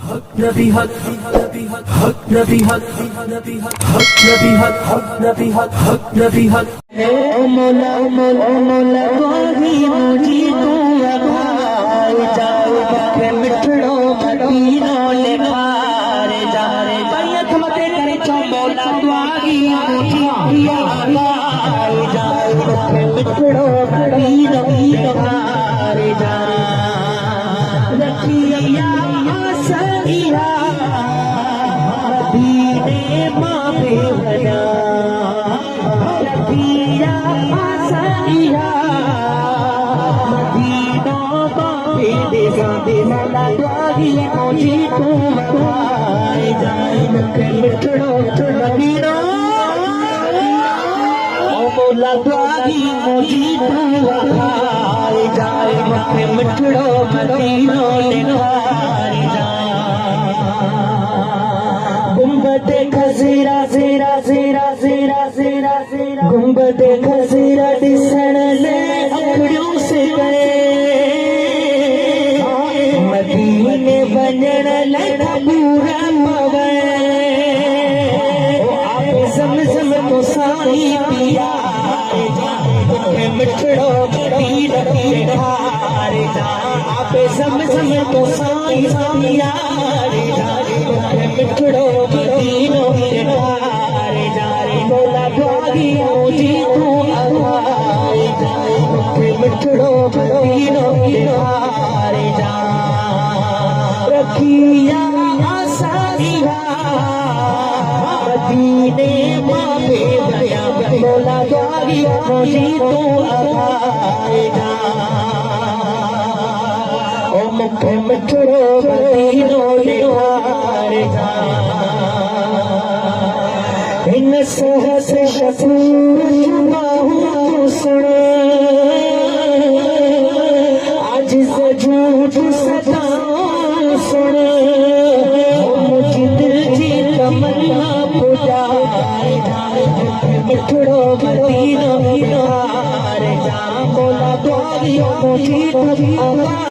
हक नबी हक नबी हक हक नबी हक नबी हक हक नबी हक हक नबी हक हक नबी हक ओ मौला मौला मौला कोई मुझी तू भाई जाओ के मिठड़ो मदीनो ले भार जा रे बैत मते करे चो मौला दुआई मुझी भाई जाओ के मिठड़ो मदीनो ले भार जा रखिया सैया दीने मां बेवना रखिया सैया मदीना बाबे देसा दे मौला दुआई मुझी तू भाई जाए के मिठड़ो मदीनो ओ मौला दुआई मुझी तू भाई जाए के मिठड़ो मदीनो ले भाई जा गुंबदे खजीरा जीरा जीरा जीरा जीरा जीरा गुंबदे खजीरा दिसण ले अखड़ियों से गए मदीने वञण लाइ पूरा पवे आप ज़मज़म तो साईं पिया मिठड़ो मदीनो ले भार जा आप ज़मज़म तो साईं पिया मिठड़ो मदीनो ले भार जा रे मौला दुआई मुझी तू भाई जाए मिठड़ो मदीनो ले भार जा रखिया सैया मदीने मां बेवया मौला दुआई मुझी तू भाई जा ओ मुखे मिठड़ो मदीनो ले भार जा इन सहस शकूर बाहू सुने आज से झूठ सदा सुने मुझे दिल की तमन्ना पूजा मिठड़ो मदीनो ले भार जा मौला दुआई मुझी तू